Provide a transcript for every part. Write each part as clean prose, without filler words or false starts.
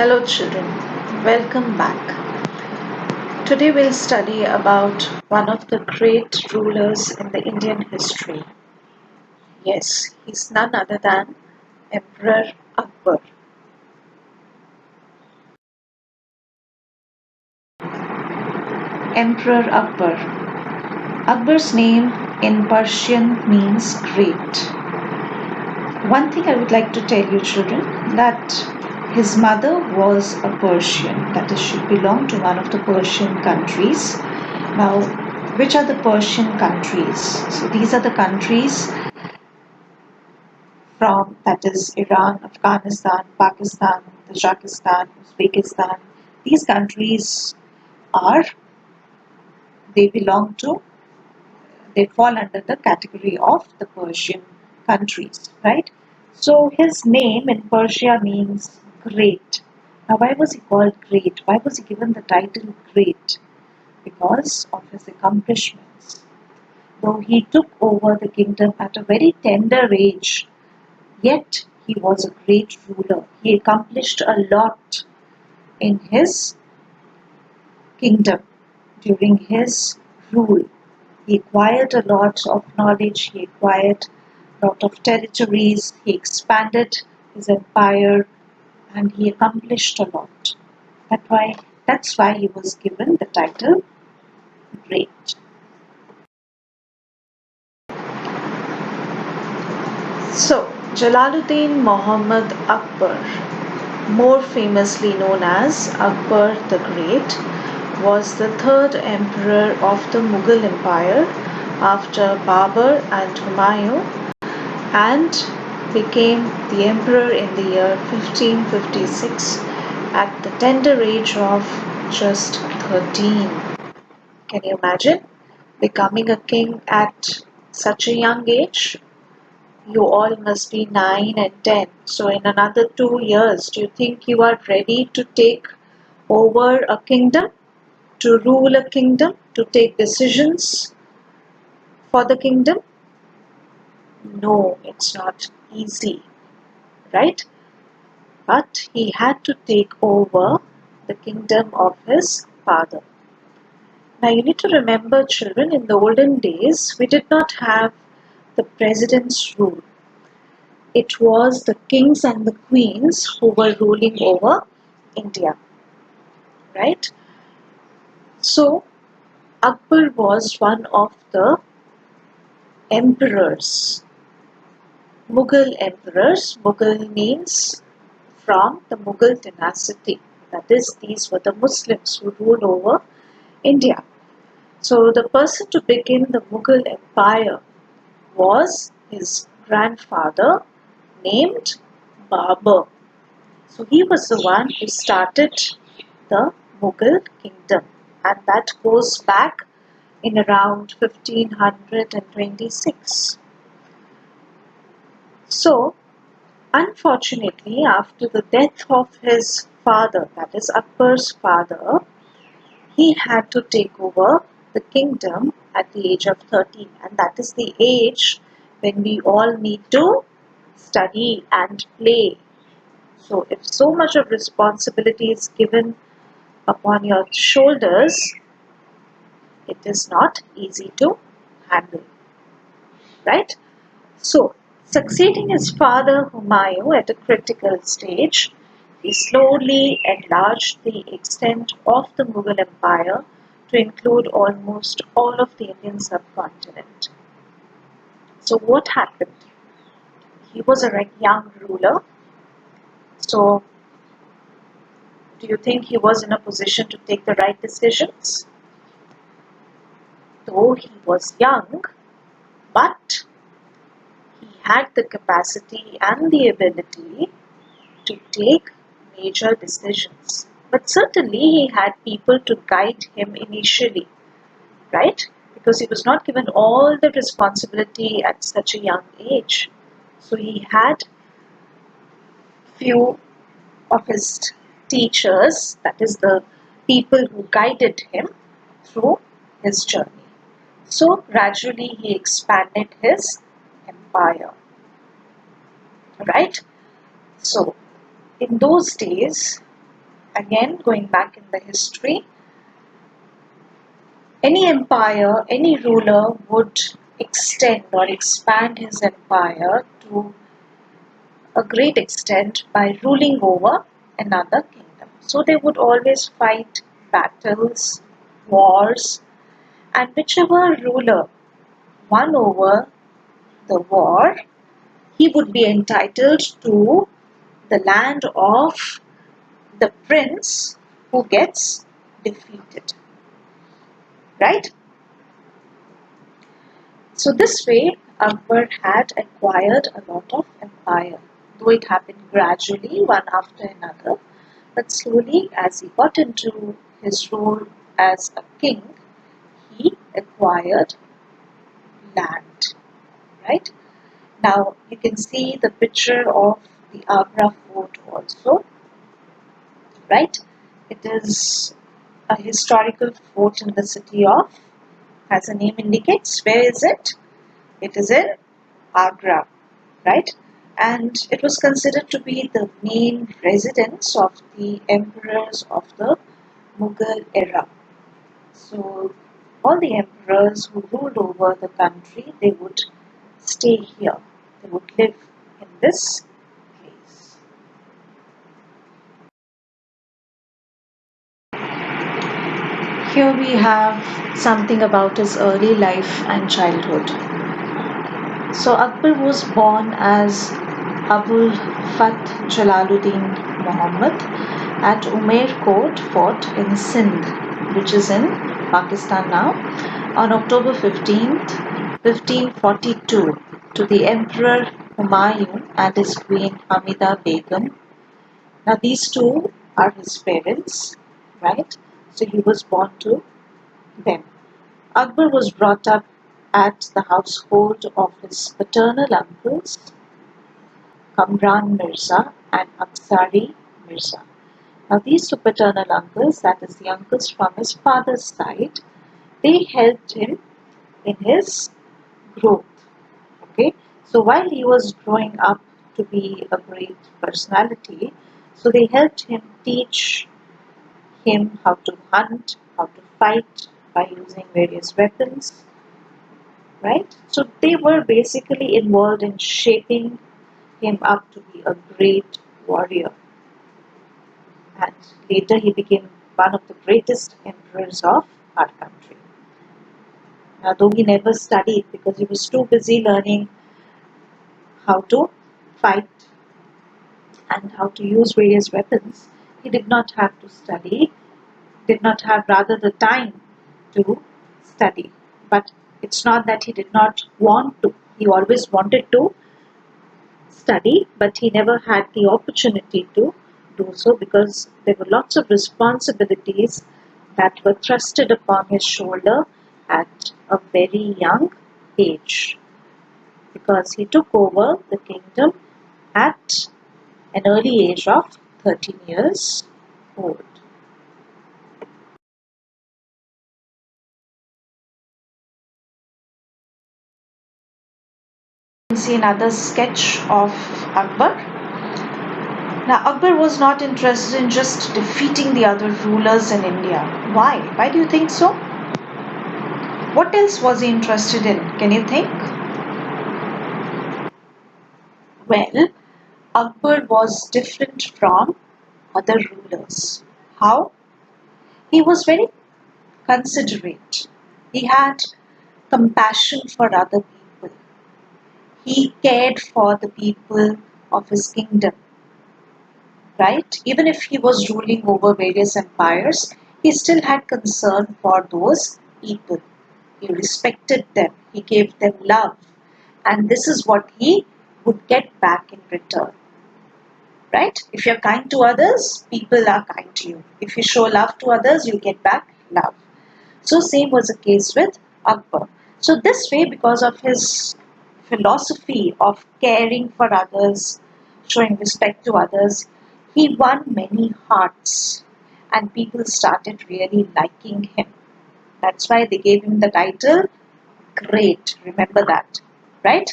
Hello children, welcome back. Today we'll study about one of the great rulers in the Indian history. Yes, he's none other than Emperor Akbar. Emperor Akbar. Akbar's name in Persian means great. One thing I would like to tell you children, that his mother was a Persian, that is, she belonged to one of the Persian countries. Now, which are the Persian countries? So these are the countries from, that is, Iran, Afghanistan, Pakistan, Tajikistan, Uzbekistan. These countries are, they belong to, they fall under the category of the Persian countries, right? So his name in Persia means great. Now, why was he called great? Why was he given the title great? Because of his accomplishments. Though he took over the kingdom at a very tender age, yet he was a great ruler. He accomplished a lot in his kingdom during his rule. He acquired a lot of knowledge, he acquired a lot of territories, he expanded his empire, and he accomplished a lot. That's why he was given the title Great. So, Jalaluddin Muhammad Akbar, more famously known as Akbar the Great, was the third emperor of the Mughal Empire after Babur and Humayun, and became the emperor in the year 1556 at the tender age of just 13. Can you imagine becoming a king at such a young age? You all must be 9 and 10. So, in another 2 years, do you think you are ready to take over a kingdom, to rule a kingdom, to take decisions for the kingdom? No, it's not easy, right? But he had to take over the kingdom of his father. Now, you need to remember, children, in the olden days, we did not have the president's rule. It was the kings and the queens who were ruling over India, right? So, Akbar was one of the emperors, Mughal emperors. Mughal means from the Mughal dynasty. That is, these were the Muslims who ruled over India. So, the person to begin the Mughal empire was his grandfather named Babur. So he was the one who started the Mughal kingdom, and that goes back in around 1526. So, unfortunately, after the death of his father, that is Akbar's father, he had to take over the kingdom at the age of 13, and that is the age when we all need to study and play. So, if so much of responsibility is given upon your shoulders, it is not easy to handle, right? So, succeeding his father Humayun at a critical stage, he slowly enlarged the extent of the Mughal Empire to include almost all of the Indian subcontinent. So, what happened? He was a young ruler. So, do you think he was in a position to take the right decisions? Though he was young, but he had the capacity and the ability to take major decisions. But certainly he had people to guide him initially, right? Because he was not given all the responsibility at such a young age. So he had few of his teachers, that is the people who guided him through his journey. So gradually he expanded his empire, right? So in those days, again, going back in the history, any empire, any ruler would extend or expand his empire to a great extent by ruling over another kingdom. So they would always fight battles, wars, and whichever ruler won over the war, he would be entitled to the land of the prince who gets defeated. Right? So this way, Akbar had acquired a lot of empire, though it happened gradually, one after another. But slowly, as he got into his role as a king, he acquired land. Right? Now you can see the picture of the Agra fort also. Right? It is a historical fort in the city of, as the name indicates, where is it? It is in Agra, right? And it was considered to be the main residence of the emperors of the Mughal era. So all the emperors who ruled over the country, they would stay here. They would live in this place. Here we have something about his early life and childhood. So Akbar was born as Abul Fath Jalaluddin Muhammad at Umair Court Fort in Sindh, which is in Pakistan now, on October 15th, 1542, to the Emperor Humayun and his queen Hamida Begum. Now these two are his parents, right? So he was born to them. Akbar was brought up at the household of his paternal uncles Kamran Mirza and Aksari Mirza. Now these two paternal uncles, that is the uncles from his father's side, they helped him in his growth. Okay, so while he was growing up to be a great personality, so they helped him teach him how to hunt, how to fight by using various weapons, right? So they were basically involved in shaping him up to be a great warrior. And later he became one of the greatest emperors of our country. Now, though he never studied because he was too busy learning how to fight and how to use various weapons, he did not have to study, did not have rather the time to study. But it's not that he did not want to, he always wanted to study, but he never had the opportunity to do so because there were lots of responsibilities that were thrusted upon his shoulder at a very young age because he took over the kingdom at an early age of 13 years old. You can see another sketch of Akbar. Now, Akbar was not interested in just defeating the other rulers in India. Why? Why do you think so? What else was he interested in? Can you think? Well, Akbar was different from other rulers. How? He was very considerate. He had compassion for other people. He cared for the people of his kingdom, right? Even if he was ruling over various empires, he still had concern for those people. He respected them, he gave them love, and this is what he would get back in return. Right? If you're kind to others, people are kind to you. If you show love to others, you get back love. So same was the case with Akbar. So this way, because of his philosophy of caring for others, showing respect to others, he won many hearts and people started really liking him. That's why they gave him the title Great. Remember that, right?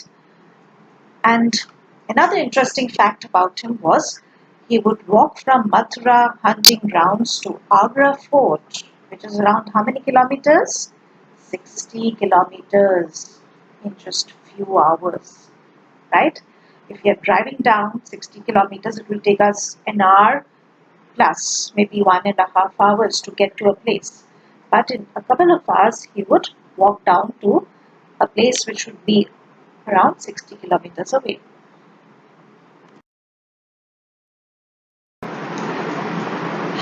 And another interesting fact about him was He would walk from Mathura hunting grounds to Agra Fort, which is around how many kilometers? 60 kilometers in just few hours, right? If we are driving down 60 kilometers, it will take us an hour plus, maybe 1.5 hours to get to a place. But in a couple of hours, he would walk down to a place which would be around 60 kilometers away.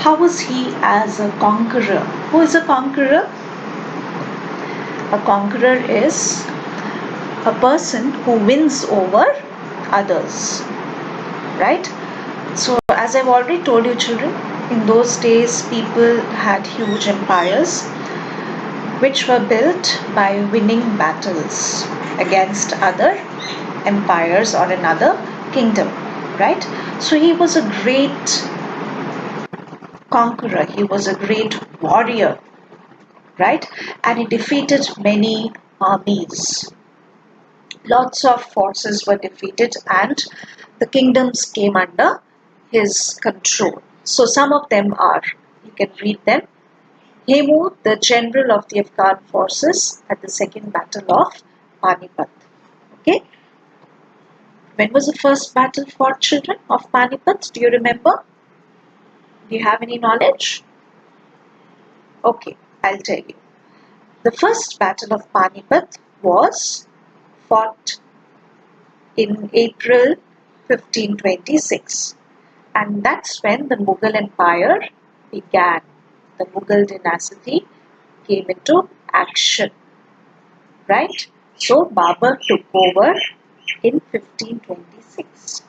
How was he as a conqueror? Who is a conqueror? A conqueror is a person who wins over others, right? So, as I've already told you, children, in those days people had huge empires which were built by winning battles against other empires or another kingdom, right? So, he was a great conqueror, he was a great warrior, right? And he defeated many armies. Lots of forces were defeated and the kingdoms came under his control. So some of them are, you can read them. Hemu, the general of the Afghan forces at the second battle of Panipat. Okay. When was the first battle for children of Panipat? Do you remember? Do you have any knowledge? Okay, I'll tell you. The first battle of Panipat was fought in April 1526, and that's when the Mughal Empire began. The Mughal dynasty came into action, right? So Babur took over in 1526.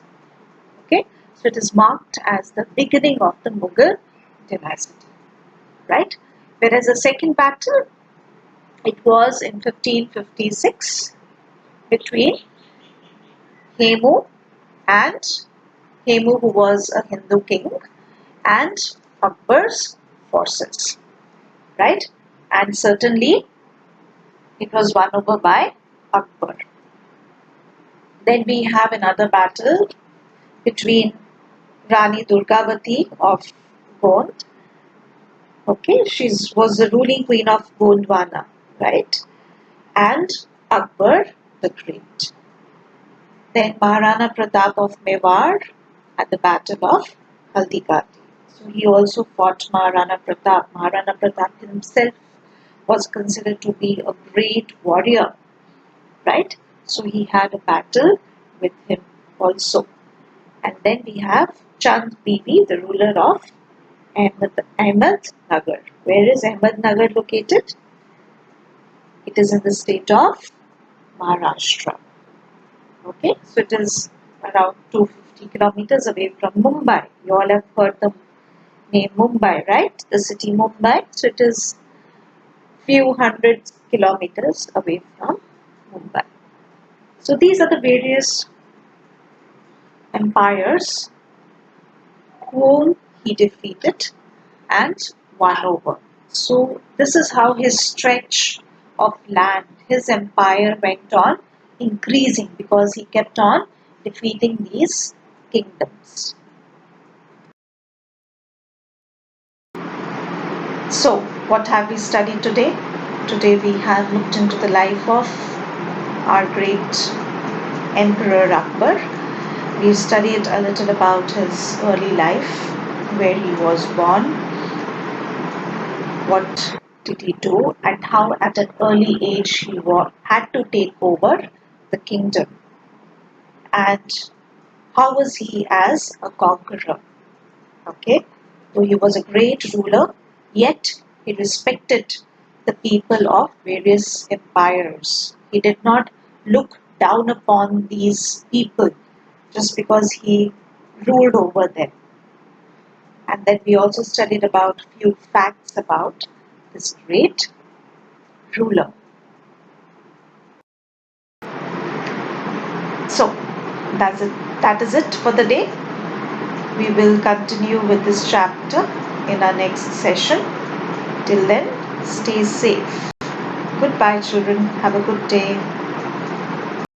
Okay, so it is marked as the beginning of the Mughal dynasty, right? Whereas the second battle, it was in 1556 between Hemu and Hemu, who was a Hindu king, and Akbar's forces, right? And certainly it was won over by Akbar. Then we have another battle between Rani Durgavati of Gond. Okay, she was the ruling queen of Gondwana, right? And Akbar the Great. Then Maharana Pratap of Mewar at the Battle of Haldighati. So he also fought Maharana Pratap. Maharana Pratap himself was considered to be a great warrior, right? So he had a battle with him also. And then we have Chand Bibi, the ruler of Ahmednagar. Where is Ahmednagar located? It is in the state of Maharashtra. Okay, so it is around 250 kilometers away from Mumbai. You all have heard the name Mumbai, right? The city Mumbai. So it is few hundred kilometers away from Mumbai. So these are the various empires whom he defeated and won over. So this is how his stretch of land, his empire went on increasing because he kept on defeating these kingdoms. So what have we studied today? Today we have looked into the life of our great Emperor Akbar. We studied a little about his early life, where he was born, what did he do, and how at an early age he had to take over the kingdom, and how was he as a conqueror. Okay, so he was a great ruler, yet he respected the people of various empires. He did not look down upon these people just because he ruled over them. And then we also studied about few facts about this great ruler. So that's it. That is it for the day. We will continue with this chapter in our next session. Till then, stay safe. Goodbye, children. Have a good day.